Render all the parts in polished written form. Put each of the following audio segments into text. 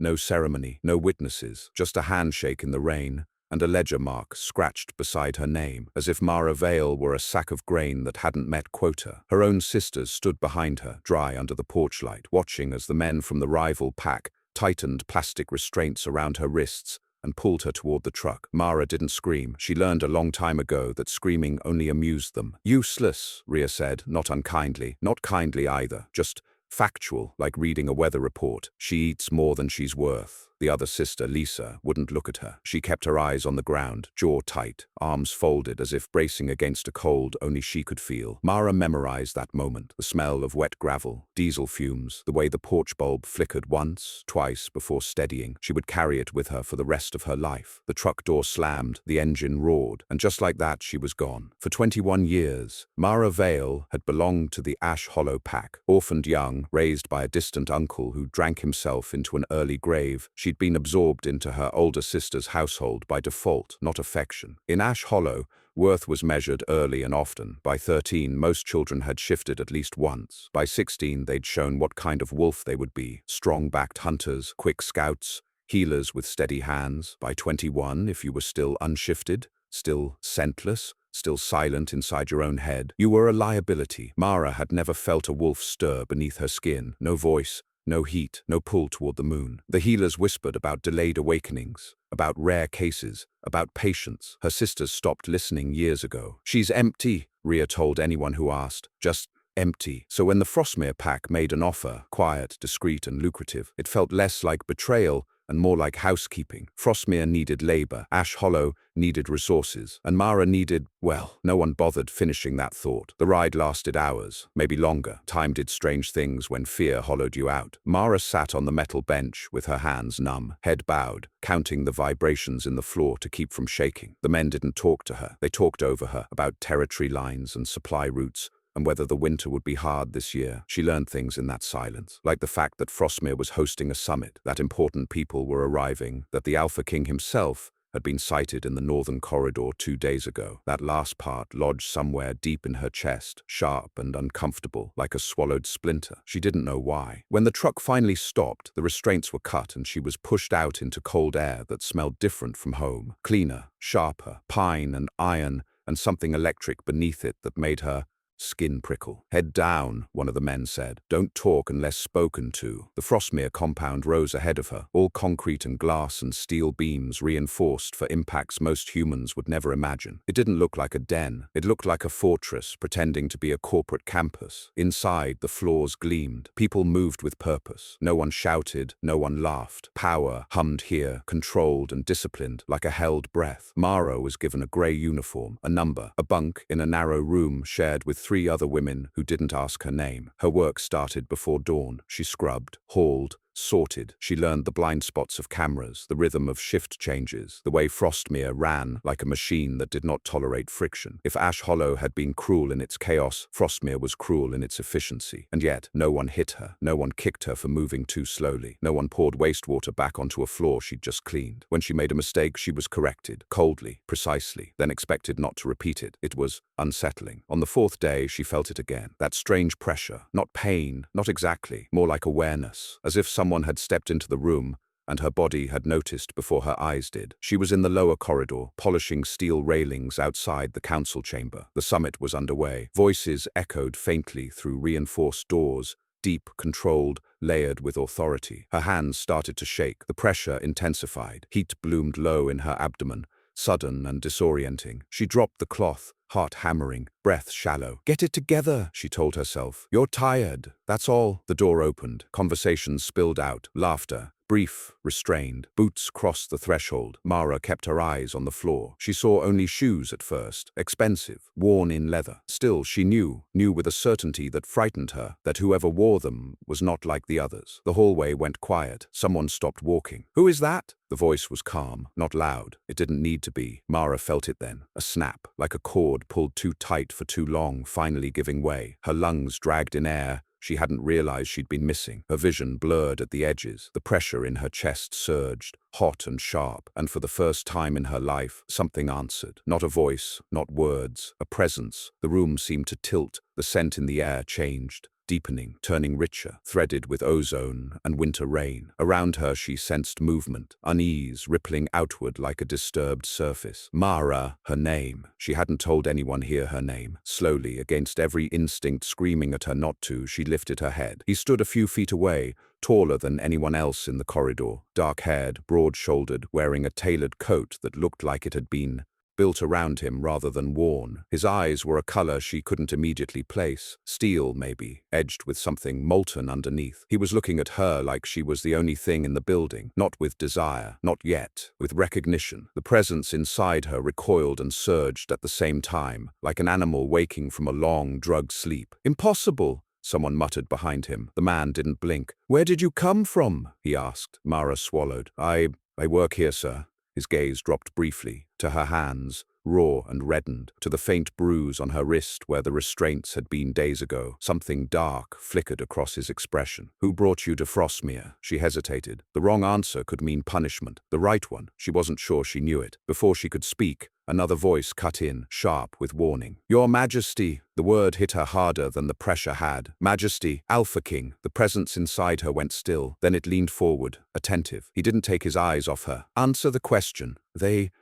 No ceremony, no witnesses, just a handshake in the rain, and a ledger mark scratched beside her name, as if Mara Vale were a sack of grain that hadn't met quota. Her own sisters stood behind her, dry under the porch light, watching as the men from the rival pack tightened plastic restraints around her wrists and pulled her toward the truck. Mara didn't scream. She learned a long time ago that screaming only amused them. Useless, Rhea said, not unkindly, not kindly either, just factual, like reading a weather report. She eats more than she's worth. The other sister, Lisa, wouldn't look at her. She kept her eyes on the ground, jaw tight, arms folded as if bracing against a cold only she could feel. Mara memorized that moment, the smell of wet gravel, diesel fumes, the way the porch bulb flickered once, twice before steadying. She would carry it with her for the rest of her life. The truck door slammed, the engine roared, and just like that she was gone. For 21 years, Mara Vale had belonged to the Ash Hollow pack. Orphaned young, raised by a distant uncle who drank himself into an early grave, she'd been absorbed into her older sister's household by default, not affection. In Ash Hollow, worth was measured early and often. By 13, most children had shifted at least once. By 16, they'd shown what kind of wolf they would be. Strong-backed hunters, quick scouts, healers with steady hands. By 21, if you were still unshifted, still scentless, still silent inside your own head, you were a liability. Mara had never felt a wolf stir beneath her skin. No voice, no heat, no pull toward the moon. The healers whispered about delayed awakenings, about rare cases, about patience. Her sisters stopped listening years ago. She's empty, Rhea told anyone who asked. Just empty. So when the Frostmere pack made an offer, quiet, discreet, and lucrative, it felt less like betrayal and more like housekeeping. Frostmere needed labor, Ash Hollow needed resources, and Mara needed, well, no one bothered finishing that thought. The ride lasted hours, maybe longer. Time did strange things when fear hollowed you out. Mara sat on the metal bench with her hands numb, head bowed, counting the vibrations in the floor to keep from shaking. The men didn't talk to her. They talked over her about territory lines and supply routes, and whether the winter would be hard this year. She learned things in that silence, like the fact that Frostmere was hosting a summit, that important people were arriving, that the Alpha King himself had been sighted in the northern corridor 2 days ago. That last part lodged somewhere deep in her chest, sharp and uncomfortable, like a swallowed splinter. She didn't know why. When the truck finally stopped, the restraints were cut and she was pushed out into cold air that smelled different from home. Cleaner, sharper, pine and iron, and something electric beneath it that made her skin prickle. Head down, one of the men said. Don't talk unless spoken to. The Frostmere compound rose ahead of her, all concrete and glass and steel beams reinforced for impacts most humans would never imagine. It didn't look like a den. It looked like a fortress pretending to be a corporate campus. Inside, the floors gleamed. People moved with purpose. No one shouted, no one laughed. Power hummed here, controlled and disciplined, like a held breath. Mara was given a grey uniform, a number, a bunk in a narrow room shared with 3 other women who didn't ask her name. Her work started before dawn. She scrubbed, hauled, sorted. She learned the blind spots of cameras, the rhythm of shift changes, the way Frostmere ran like a machine that did not tolerate friction. If Ash Hollow had been cruel in its chaos, Frostmere was cruel in its efficiency. And yet, no one hit her. No one kicked her for moving too slowly. No one poured wastewater back onto a floor she'd just cleaned. When she made a mistake, she was corrected, coldly, precisely, then expected not to repeat it. It was unsettling. On the 4th day, she felt it again. That strange pressure. Not pain, not exactly, more like awareness, as if someone had stepped into the room and her body had noticed before her eyes did. She was in the lower corridor, polishing steel railings outside the council chamber. The summit was underway. Voices echoed faintly through reinforced doors, deep, controlled, layered with authority. Her hands started to shake. The pressure intensified. Heat bloomed low in her abdomen, sudden and disorienting. She dropped the cloth, heart hammering, breath shallow. Get it together, she told herself. You're tired. That's all. The door opened. Conversations spilled out. Laughter. Brief, restrained. Boots crossed the threshold. Mara kept her eyes on the floor. She saw only shoes at first. Expensive. Worn in leather. Still, she knew with a certainty that frightened her, that whoever wore them was not like the others. The hallway went quiet. Someone stopped walking. Who is that? The voice was calm, not loud. It didn't need to be. Mara felt it then. A snap, like a cord pulled too tight for too long, finally giving way. Her lungs dragged in air she hadn't realized she'd been missing. Her vision blurred at the edges. The pressure in her chest surged, hot and sharp, and for the first time in her life, something answered. Not a voice, not words, a presence. The room seemed to tilt. The scent in the air changed. deepening, turning richer, threaded with ozone and winter rain. Around her she sensed movement, unease rippling outward like a disturbed surface. Mara, her name. She hadn't told anyone here her name. Slowly, against every instinct screaming at her not to, she lifted her head. He stood a few feet away, taller than anyone else in the corridor, dark-haired, broad-shouldered, wearing a tailored coat that looked like it had been built around him rather than worn. His eyes were a color she couldn't immediately place. Steel, maybe, edged with something molten underneath. He was looking at her like she was the only thing in the building, not with desire, not yet, with recognition. The presence inside her recoiled and surged at the same time, like an animal waking from a long, drugged sleep. "Impossible!" Someone muttered behind him. The man didn't blink. "Where did you come from?" he asked. Mara swallowed. I work here, sir." His gaze dropped briefly, to her hands, raw and reddened, to the faint bruise on her wrist where the restraints had been days ago. Something dark flickered across his expression. "Who brought you to Frostmere?" She hesitated. The wrong answer could mean punishment. The right one, she wasn't sure she knew it. Before she could speak, another voice cut in, sharp with warning. "Your Majesty." The word hit her harder than the pressure had. Majesty, alphaking. The presence inside her went still. Then it leaned forward, attentive. He didn't take his eyes off her. "Answer the question."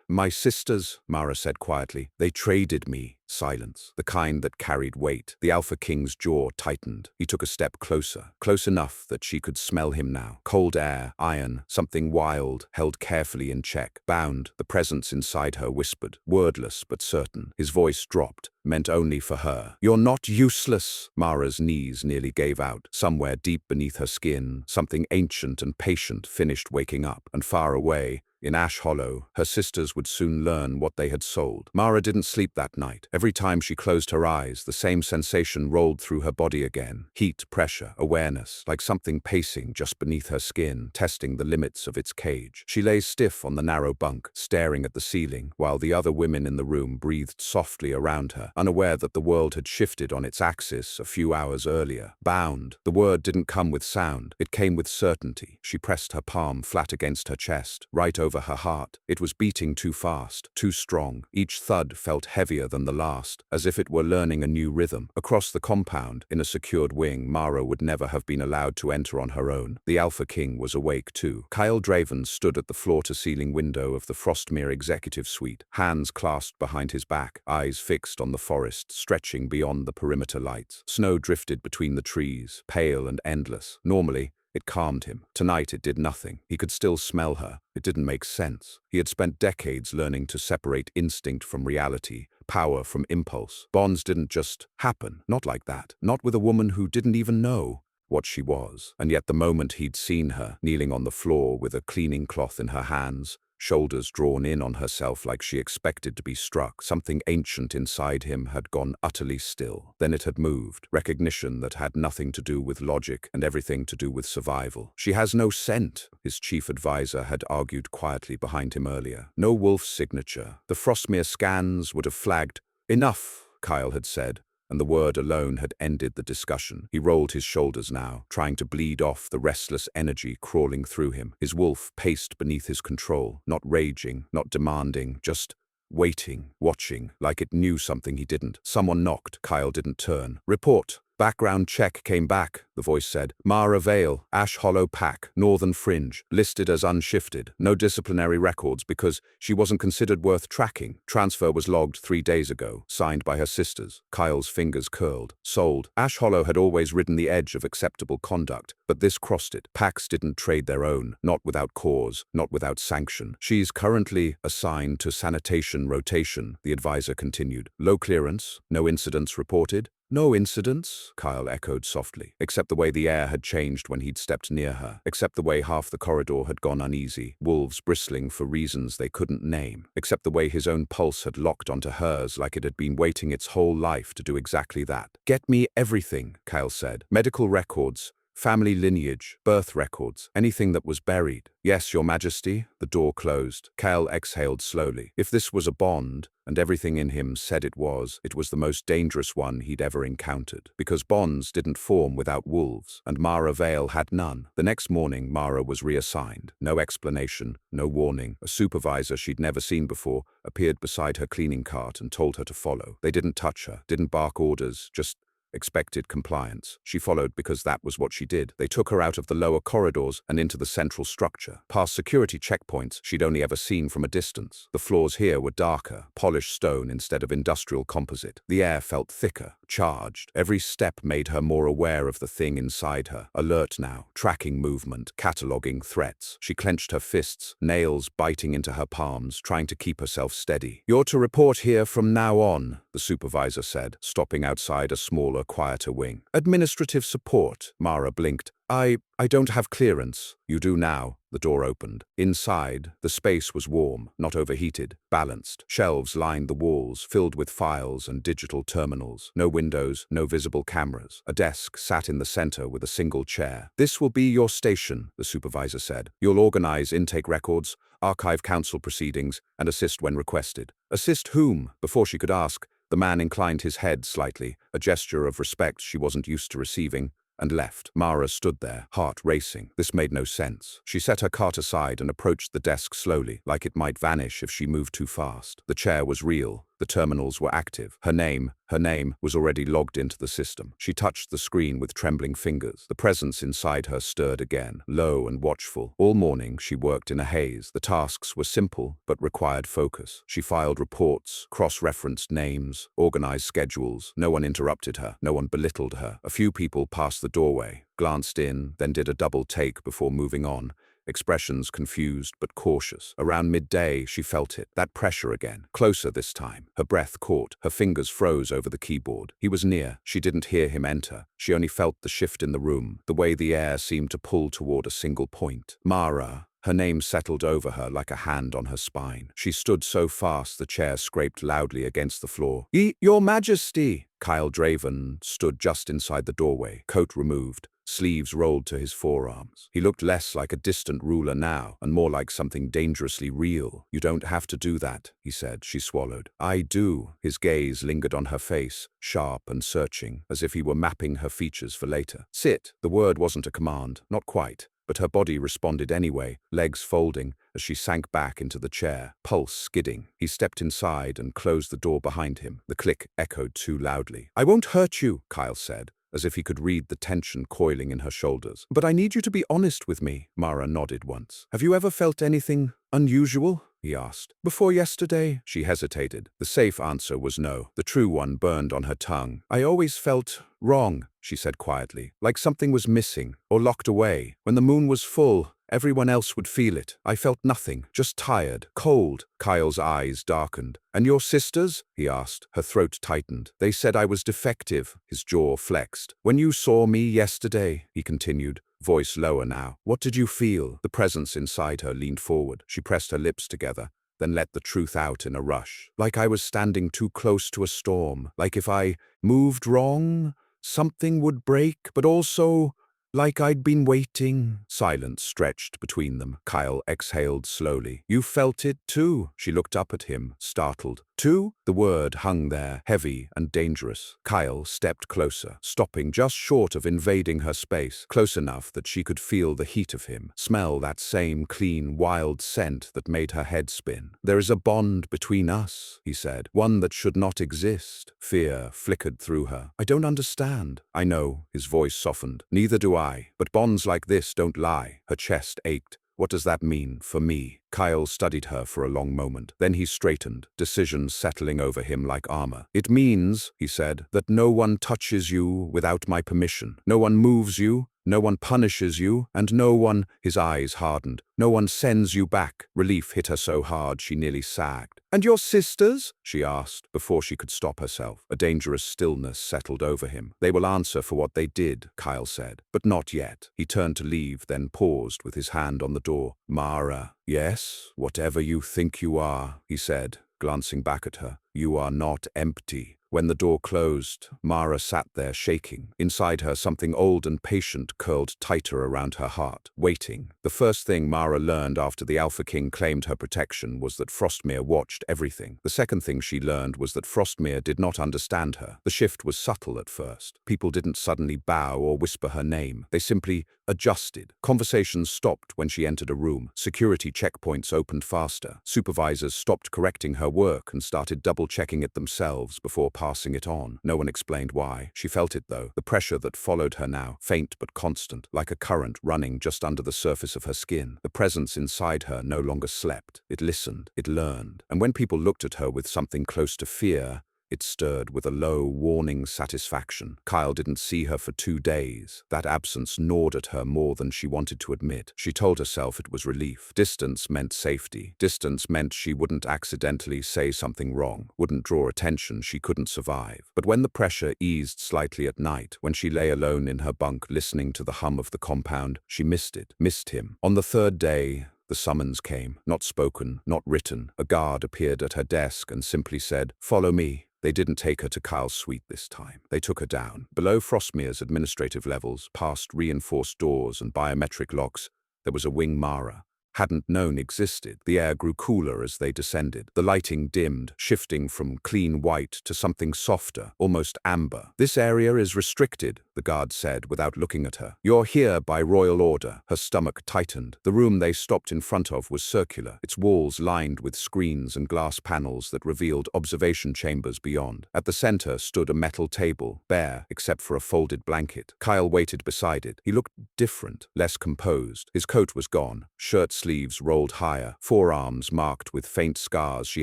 My sisters," Mara said quietly. "They traded me." Silence, the kind that carried weight. The Alpha King's jaw tightened. He took a step closer, close enough that she could smell him now. Cold air, iron, something wild, held carefully in check. Bound, the presence inside her whispered, wordless but certain. His voice dropped, meant only for her. "You're not useless." Mara's knees nearly gave out. Somewhere deep beneath her skin, something ancient and patient finished waking up, and far away, in Ash Hollow, her sisters would soon learn what they had sold. Mara didn't sleep that night. Every time she closed her eyes, the same sensation rolled through her body again. Heat, pressure, awareness, like something pacing just beneath her skin, testing the limits of its cage. She lay stiff on the narrow bunk, staring at the ceiling, while the other women in the room breathed softly around her, unaware that the world had shifted on its axis a few hours earlier. Bound. The word didn't come with sound. It came with certainty. She pressed her palm flat against her chest, right over her heart. It was beating too fast, too strong. Each thud felt heavier than the last, as if it were learning a new rhythm. Across the compound, in a secured wing Mara would never have been allowed to enter on her own, the Alpha King was awake too. Kyle Draven stood at the floor-to-ceiling window of the Frostmere executive suite, hands clasped behind his back, eyes fixed on the forest stretching beyond the perimeter lights. Snow drifted between the trees, pale and endless. Normally, it calmed him. Tonight it did nothing. He could still smell her. It didn't make sense. He had spent decades learning to separate instinct from reality, power from impulse. Bonds didn't just happen. Not like that. Not with a woman who didn't even know what she was. And yet the moment he'd seen her, kneeling on the floor with a cleaning cloth in her hands, shoulders drawn in on herself like she expected to be struck, something ancient inside him had gone utterly still. Then it had moved, recognition that had nothing to do with logic and everything to do with survival. "She has no scent," his chief advisor had argued quietly behind him earlier. "No wolf's signature. The Frostmere scans would have flagged." "Enough," Kyle had said, and the word alone had ended the discussion. He rolled his shoulders now, trying to bleed off the restless energy crawling through him. His wolf paced beneath his control, not raging, not demanding, just waiting, watching, like it knew something he didn't. Someone knocked. Kyle didn't turn. "Report." "Background check came back," the voice said. "Mara Vale, Ash Hollow Pack, Northern Fringe, listed as unshifted. No disciplinary records because she wasn't considered worth tracking. Transfer was logged 3 days ago, signed by her sisters." Kyle's fingers curled. Sold. Ash Hollow had always ridden the edge of acceptable conduct, but this crossed it. Packs didn't trade their own, not without cause, not without sanction. "She's currently assigned to sanitation rotation," the advisor continued. "Low clearance, no incidents reported." "No incidents," Kyle echoed softly, except the way the air had changed when he'd stepped near her, except the way half the corridor had gone uneasy, wolves bristling for reasons they couldn't name, except the way his own pulse had locked onto hers like it had been waiting its whole life to do exactly that. "Get me everything," Kyle said. "Medical records, family lineage, birth records, anything that was buried." "Yes, Your Majesty." The door closed. Kyle exhaled slowly. If this was a bond, and everything in him said it was the most dangerous one he'd ever encountered. Because bonds didn't form without wolves, and Mara Vale had none. The next morning, Mara was reassigned. No explanation, no warning. A supervisor she'd never seen before appeared beside her cleaning cart and told her to follow. They didn't touch her, didn't bark orders, just expected compliance. She followed because that was what she did. They took her out of the lower corridors and into the central structure, past security checkpoints she'd only ever seen from a distance. The floors here were darker, polished stone instead of industrial composite. The air felt thicker, charged. Every step made her more aware of the thing inside her, alert now, tracking movement, cataloging threats. She clenched her fists, nails biting into her palms, trying to keep herself steady. "You're to report here from now on," the supervisor said, stopping outside a smaller, quieter wing. "Administrative support," Mara blinked. I don't have clearance." "You do now." The door opened. Inside, the space was warm, not overheated, balanced. Shelves lined the walls, filled with files and digital terminals. No windows, no visible cameras. A desk sat in the center with a single chair. "This will be your station," the supervisor said. "You'll organize intake records, archive council proceedings, and assist when requested." "Assist whom?" Before she could ask, the man inclined his head slightly, a gesture of respect she wasn't used to receiving, and left. Mara stood there, heart racing. This made no sense. She set her cart aside and approached the desk slowly, like it might vanish if she moved too fast. The chair was real. The terminals were active. Her name was already logged into the system. She touched the screen with trembling fingers. The presence inside her stirred again, low and watchful. All morning, she worked in a haze. The tasks were simple, but required focus. She filed reports, cross-referenced names, organized schedules. No one interrupted her. No one belittled her. A few people passed the doorway, glanced in, then did a double take before moving on. Expressions confused but cautious. Around midday, she felt it, that pressure again, closer this time. Her breath caught, her fingers froze over the keyboard. He was near. She didn't hear him enter. She only felt the shift in the room, the way the air seemed to pull toward a single point. Mara. Her name settled over her like a hand on her spine. She stood so fast the chair scraped loudly against the floor. "Your Majesty!" Kyle Draven stood just inside the doorway, coat removed, sleeves rolled to his forearms. He looked less like a distant ruler now, and more like something dangerously real. "You don't have to do that," he said. She swallowed. "I do." His gaze lingered on her face, sharp and searching, as if he were mapping her features for later. "Sit." The word wasn't a command, not quite. But her body responded anyway, legs folding, as she sank back into the chair, pulse skidding. He stepped inside and closed the door behind him. The click echoed too loudly. "I won't hurt you," Kyle said, as if he could read the tension coiling in her shoulders. "But I need you to be honest with me." Mara nodded once. "Have you ever felt anything unusual?" he asked. "Before yesterday?" She hesitated. The safe answer was no. The true one burned on her tongue. "I always felt wrong," she said quietly, "like something was missing or locked away. When the moon was full, everyone else would feel it. I felt nothing, just tired, cold." Kyle's eyes darkened. "And your sisters?" he asked. Her throat tightened. "They said I was defective." His jaw flexed. "When you saw me yesterday," he continued, voice lower now, "what did you feel?" The presence inside her leaned forward. She pressed her lips together, then let the truth out in a rush. "Like I was standing too close to a storm. Like if I moved wrong, something would break, but also like I'd been waiting." Silence stretched between them. Kyle exhaled slowly. "You felt it too?" She looked up at him, startled. "Too?" The word hung there, heavy and dangerous. Kyle stepped closer, stopping just short of invading her space, close enough that she could feel the heat of him, smell that same clean, wild scent that made her head spin. "There is a bond between us," he said, "one that should not exist." Fear flickered through her. "I don't understand." "I know," his voice softened. "Neither do I. But bonds like this don't lie." Her chest ached. "What does that mean for me?" Kyle studied her for a long moment. Then he straightened, decisions settling over him like armor. "It means," he said, "that no one touches you without my permission. No one moves you, no one punishes you, and no one," his eyes hardened, "no one sends you back." Relief hit her so hard she nearly sagged. "And your sisters?" she asked, before she could stop herself. A dangerous stillness settled over him. "They will answer for what they did," Kyle said. "But not yet." He turned to leave, then paused with his hand on the door. "Mara." "Yes, whatever you think you are," he said, glancing back at her. "You are not empty." When the door closed, Mara sat there shaking. Inside her, something old and patient curled tighter around her heart, waiting. The first thing Mara learned after the alphaking claimed her protection was that Frostmere watched everything. The second thing she learned was that Frostmere did not understand her. The shift was subtle at first. People didn't suddenly bow or whisper her name. They simply adjusted. Conversations stopped when she entered a room. Security checkpoints opened faster. Supervisors stopped correcting her work and started double-checking it themselves before passing it on. No one explained why. She felt it, though, the pressure that followed her now, faint but constant, like a current running just under the surface of her skin. The presence inside her no longer slept. It listened, it learned. And when people looked at her with something close to fear, it stirred with a low, warning satisfaction. Kyle didn't see her for 2 days. That absence gnawed at her more than she wanted to admit. She told herself it was relief. Distance meant safety. Distance meant she wouldn't accidentally say something wrong, wouldn't draw attention she couldn't survive. But when the pressure eased slightly at night, when she lay alone in her bunk listening to the hum of the compound, she missed it, missed him. On the 3rd day, the summons came, not spoken, not written. A guard appeared at her desk and simply said, "Follow me." They didn't take her to Kyle's suite this time. They took her down. Below Frostmere's administrative levels, past reinforced doors and biometric locks, there was a wing Mara hadn't known existed. The air grew cooler as they descended. The lighting dimmed, shifting from clean white to something softer, almost amber. "This area is restricted," the guard said without looking at her. "You're here by royal order." Her stomach tightened. The room they stopped in front of was circular, its walls lined with screens and glass panels that revealed observation chambers beyond. At the center stood a metal table, bare except for a folded blanket. Kyle waited beside it. He looked different, less composed. His coat was gone, shirt sleeves rolled higher, forearms marked with faint scars she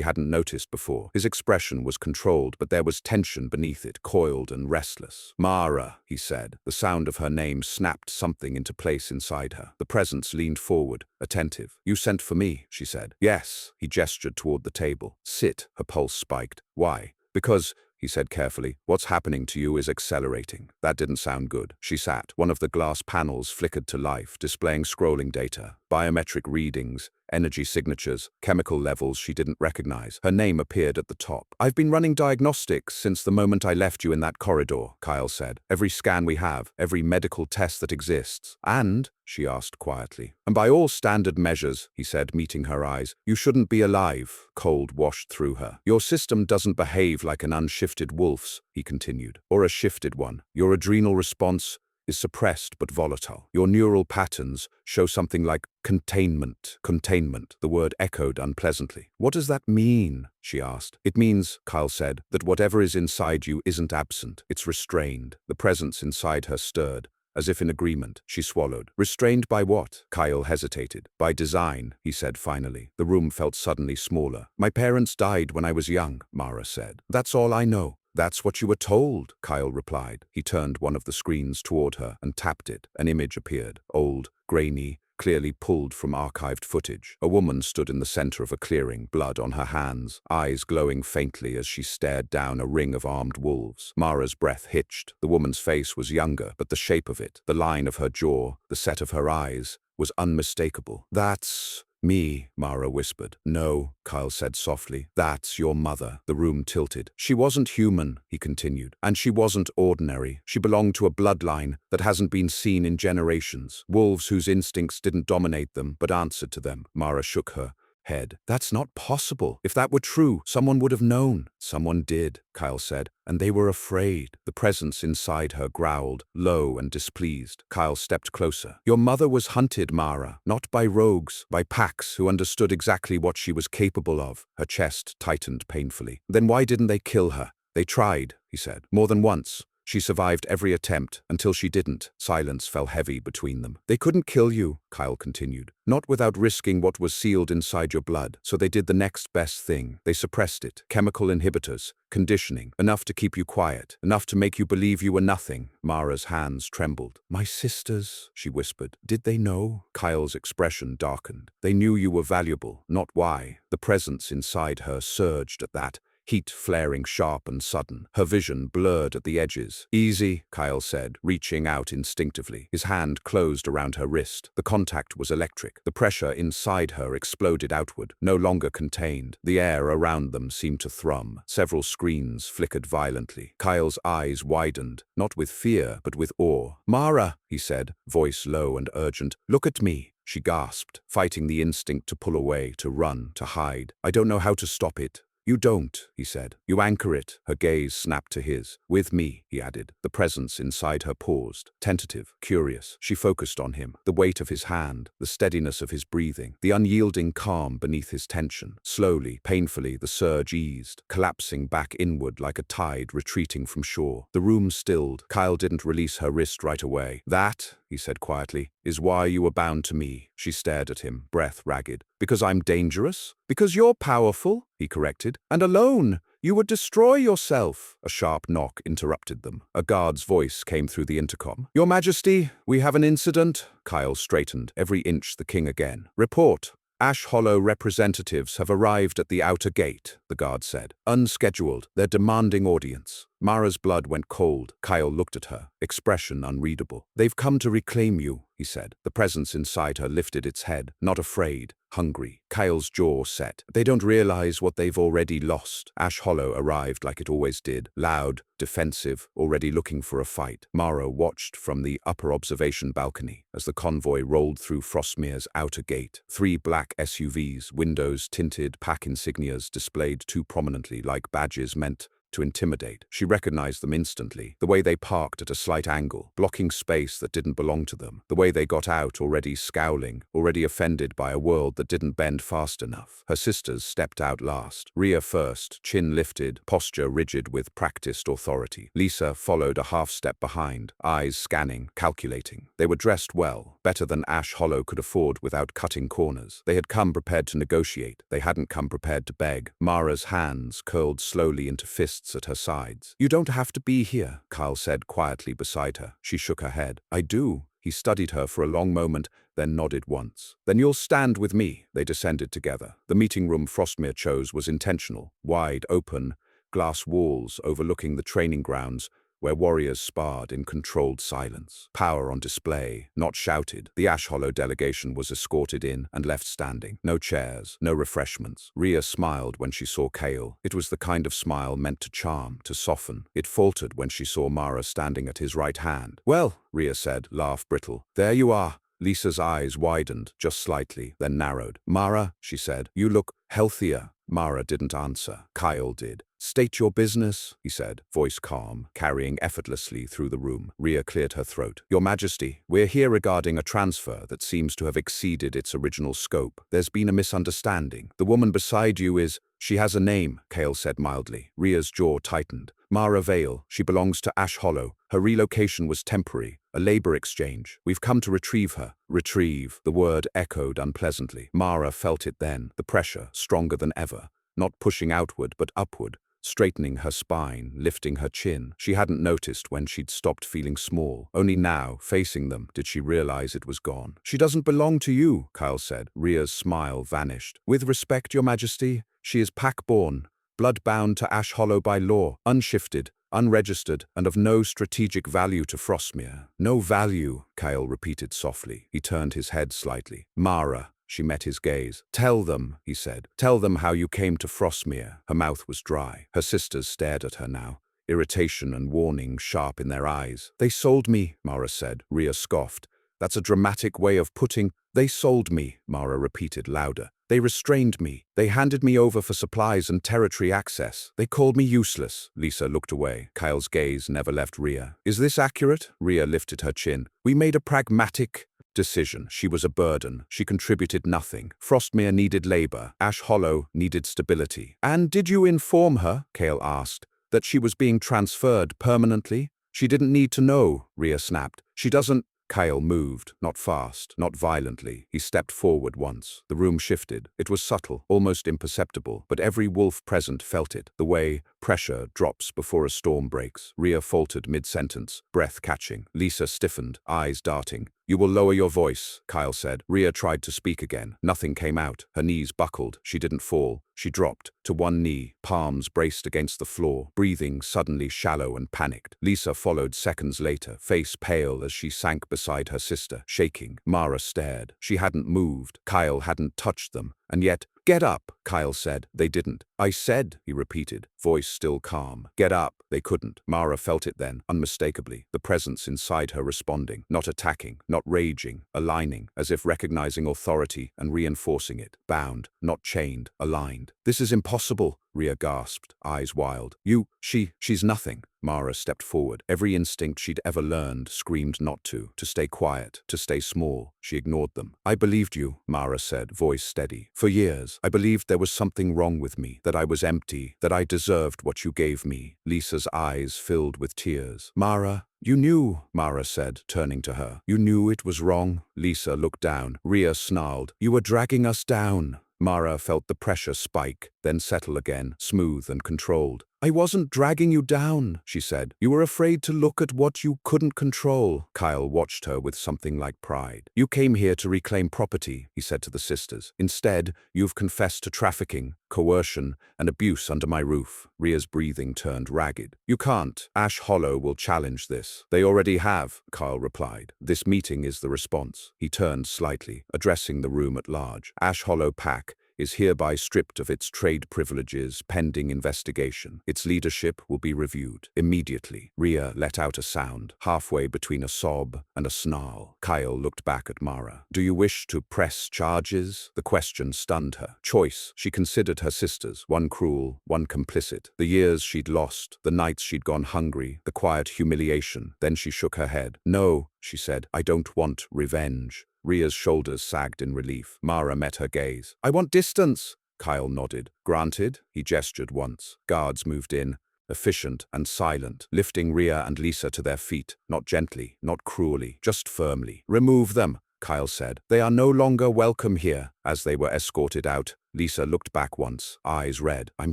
hadn't noticed before. His expression was controlled, but there was tension beneath it, coiled and restless. "Mara," he said. The sound of her name snapped something into place inside her. The presence leaned forward, attentive. "You sent for me," she said. "Yes." He gestured toward the table. "Sit." Her pulse spiked. "Why?" "Because," he said carefully, "what's happening to you is accelerating." That didn't sound good. She sat. One of the glass panels flickered to life, displaying scrolling data, biometric readings, energy signatures, chemical levels she didn't recognize. Her name appeared at the top. "I've been running diagnostics since the moment I left you in that corridor," Kyle said. "Every scan we have, every medical test that exists." "And?" she asked quietly. "And by all standard measures," he said, meeting her eyes, "you shouldn't be alive." Cold washed through her. "Your system doesn't behave like an unshifted wolf's," he continued, "or a shifted one. Your adrenal response is suppressed but volatile. Your neural patterns show something like containment. Containment. The word echoed unpleasantly. "What does that mean?" she asked. "It means," Kyle said, "that whatever is inside you isn't absent. It's restrained." The presence inside her stirred, as if in agreement. She swallowed. "Restrained by what?" Kyle hesitated. "By design," he said finally. The room felt suddenly smaller. "My parents died when I was young," Mara said. "That's all I know." "That's what you were told," Kyle replied. He turned one of the screens toward her and tapped it. An image appeared, old, grainy, clearly pulled from archived footage. A woman stood in the center of a clearing, blood on her hands, eyes glowing faintly as she stared down a ring of armed wolves. Mara's breath hitched. The woman's face was younger, but the shape of it, the line of her jaw, the set of her eyes, was unmistakable. "That's me," Mara whispered. "No," Kyle said softly. "That's your mother." The room tilted. "She wasn't human," he continued. "And she wasn't ordinary. She belonged to a bloodline that hasn't been seen in generations. Wolves whose instincts didn't dominate them, but answered to them." Mara shook her head. "That's not possible. If that were true, someone would have known." "Someone did," Kyle said, "and they were afraid." The presence inside her growled, low and displeased. Kyle stepped closer. "Your mother was hunted, Mara, not by rogues, by packs who understood exactly what she was capable of." Her chest tightened painfully. "Then why didn't they kill her?" "They tried," he said, "more than once. She survived every attempt, until she didn't." Silence fell heavy between them. "They couldn't kill you," Kyle continued, "not without risking what was sealed inside your blood. So they did the next best thing. They suppressed it. Chemical inhibitors, conditioning, enough to keep you quiet, enough to make you believe you were nothing." Mara's hands trembled. "My sisters," she whispered. "Did they know?" Kyle's expression darkened. "They knew you were valuable, not why." The presence inside her surged at that, heat flaring sharp and sudden. Her vision blurred at the edges. "Easy," Kyle said, reaching out instinctively. His hand closed around her wrist. The contact was electric. The pressure inside her exploded outward, no longer contained. The air around them seemed to thrum. Several screens flickered violently. Kyle's eyes widened, not with fear, but with awe. "Mara," he said, voice low and urgent, "look at me." She gasped, fighting the instinct to pull away, to run, to hide. "I don't know how to stop it," You don't, he said. You anchor it. Her gaze snapped to his. With me, he added. The presence inside her paused, tentative, curious. She focused on him, the weight of his hand, the steadiness of his breathing, the unyielding calm beneath his tension. Slowly, painfully, the surge eased, collapsing back inward like a tide retreating from shore. The room stilled. Kyle didn't release her wrist right away. That, he said quietly, is why you were bound to me. She stared at him, breath ragged. Because I'm dangerous? Because you're powerful? He corrected. And alone. You would destroy yourself. A sharp knock interrupted them. A guard's voice came through the intercom. Your Majesty, we have an incident. Kyle straightened, every inch the king again. Report. Ash Hollow representatives have arrived at the outer gate, the guard said. Unscheduled, they're demanding audience. Mara's blood went cold. Kyle looked at her, expression unreadable. They've come to reclaim you, he said. The presence inside her lifted its head, not afraid, hungry. Kyle's jaw set. They don't realize what they've already lost. Ash Hollow arrived like it always did, loud, defensive, already looking for a fight. Mara watched from the upper observation balcony as the convoy rolled through Frostmere's outer gate. 3 black SUVs, windows tinted, pack insignias displayed too prominently like badges meant to intimidate. She recognized them instantly, the way they parked at a slight angle, blocking space that didn't belong to them, the way they got out already scowling, already offended by a world that didn't bend fast enough. Her sisters stepped out last. Rhea first, chin lifted, posture rigid with practiced authority. Lisa followed a half step behind, eyes scanning, calculating. They were dressed well, better than Ash Hollow could afford without cutting corners. They had come prepared to negotiate. They hadn't come prepared to beg. Mara's hands curled slowly into fists at her sides. You don't have to be here, Kyle said quietly beside her. She shook her head. I do. He studied her for a long moment, then nodded once. Then you'll stand with me. They descended together. The meeting room Frostmere chose was intentional, wide open, glass walls overlooking the training grounds, where warriors sparred in controlled silence. Power on display, not shouted. The Ash Hollow delegation was escorted in and left standing. No chairs, no refreshments. Rhea smiled when she saw Kale. It was the kind of smile meant to charm, to soften. It faltered when she saw Mara standing at his right hand. Well, Rhea said, laugh brittle. There you are. Lisa's eyes widened, just slightly, then narrowed. Mara, she said, you look healthier. Mara didn't answer. Kyle did. State your business, he said, voice calm, carrying effortlessly through the room. Rhea cleared her throat. Your Majesty, we're here regarding a transfer that seems to have exceeded its original scope. There's been a misunderstanding. The woman beside you is... She has a name, Kale said mildly. Rhea's jaw tightened. Mara Vale. She belongs to Ash Hollow. Her relocation was temporary, a labor exchange. We've come to retrieve her. Retrieve. The word echoed unpleasantly. Mara felt it then, the pressure, stronger than ever. Not pushing outward, but upward. Straightening her spine, lifting her chin. She hadn't noticed when she'd stopped feeling small. Only now, facing them, did she realize it was gone. She doesn't belong to you, Kyle said. Rhea's smile vanished. With respect, Your Majesty, she is pack-born, blood-bound to Ash Hollow by law, unshifted, unregistered, and of no strategic value to Frostmere. No value, Kyle repeated softly. He turned his head slightly. Mara. She met his gaze. Tell them, he said. Tell them how you came to Frostmere. Her mouth was dry. Her sisters stared at her now, irritation and warning sharp in their eyes. They sold me, Mara said. Rhea scoffed. That's a dramatic way of putting... They sold me, Mara repeated louder. They restrained me. They handed me over for supplies and territory access. They called me useless. Lisa looked away. Kyle's gaze never left Rhea. Is this accurate? Rhea lifted her chin. We made a pragmatic decision. She was a burden. She contributed nothing. Frostmere needed labor. Ash Hollow needed stability. And did you inform her, Kale asked, that she was being transferred permanently? She didn't need to know, Rhea snapped. She doesn't... Kyle moved, not fast, not violently. He stepped forward once. The room shifted. It was subtle, almost imperceptible, but every wolf present felt it, the way pressure drops before a storm breaks. Rhea faltered mid-sentence, breath catching. Lisa stiffened, eyes darting. You will lower your voice, Kyle said. Rhea tried to speak again. Nothing came out. Her knees buckled. She didn't fall. She dropped to one knee, palms braced against the floor, breathing suddenly shallow and panicked. Lisa followed seconds later, face pale as she sank beside her sister, shaking. Mara stared. She hadn't moved. Kyle hadn't touched them. And yet, get up, Kyle said. They didn't. I said, he repeated, voice still calm. Get up. They couldn't. Mara felt it then, unmistakably, the presence inside her responding, not attacking, not raging, aligning, as if recognizing authority and reinforcing it. Bound, not chained, aligned. mind. This is impossible, Rhea gasped, eyes wild. She's nothing. Mara stepped forward. Every instinct she'd ever learned screamed not to stay quiet, to stay small. She ignored them. I believed you, Mara said, voice steady. For years, I believed there was something wrong with me, that I was empty, that I deserved what you gave me. Lisa's eyes filled with tears. Mara, you knew, Mara said, turning to her. You knew it was wrong. Lisa looked down. Rhea snarled. You were dragging us down. Mara felt the pressure spike, then settle again, smooth and controlled. I wasn't dragging you down, she said. You were afraid to look at what you couldn't control. Kyle watched her with something like pride. You came here to reclaim property, he said to the sisters. Instead, you've confessed to trafficking, coercion, and abuse under my roof. Rhea's breathing turned ragged. You can't. Ash Hollow will challenge this. They already have, Kyle replied. This meeting is the response. He turned slightly, addressing the room at large. Ash Hollow Pack is hereby stripped of its trade privileges pending investigation. Its leadership will be reviewed immediately. Rhea let out a sound, halfway between a sob and a snarl. Kyle looked back at Mara. Do you wish to press charges? The question stunned her. Choice. She considered her sisters, one cruel, one complicit. The years she'd lost, the nights she'd gone hungry, the quiet humiliation. Then she shook her head. No, she said, I don't want revenge. Rhea's shoulders sagged in relief. Mara met her gaze. I want distance. Kyle nodded. Granted, he gestured once. Guards moved in, efficient and silent, lifting Rhea and Lisa to their feet, not gently, not cruelly, just firmly. Remove them, Kyle said. They are no longer welcome here. As they were escorted out, Lisa looked back once, eyes red. I'm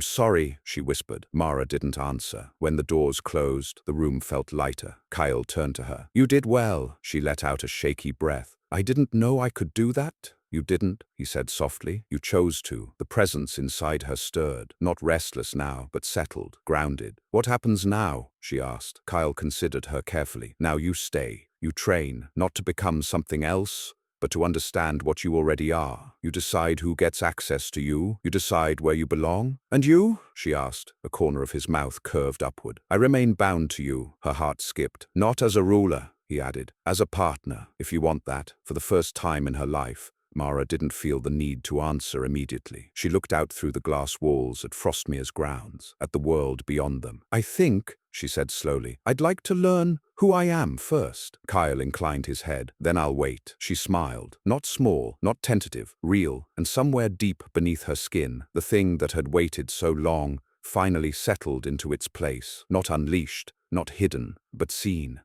sorry, she whispered. Mara didn't answer. When the doors closed, the room felt lighter. Kyle turned to her. You did well. She let out a shaky breath. I didn't know I could do that. You didn't, he said softly. You chose to. The presence inside her stirred, not restless now, but settled, grounded. What happens now? She asked. Kyle considered her carefully. Now you stay. You train, not to become something else, but to understand what you already are. You decide who gets access to you. You decide where you belong. And you? She asked, a corner of his mouth curved upward. I remain bound to you. Her heart skipped. Not as a ruler, he added, as a partner, if you want that. For the first time in her life, Mara didn't feel the need to answer immediately. She looked out through the glass walls at Frostmere's grounds, at the world beyond them. I think, she said slowly, I'd like to learn who I am first. Kyle inclined his head. Then I'll wait. She smiled. Not small, not tentative, real, and somewhere deep beneath her skin, the thing that had waited so long finally settled into its place, not unleashed, not hidden, but seen.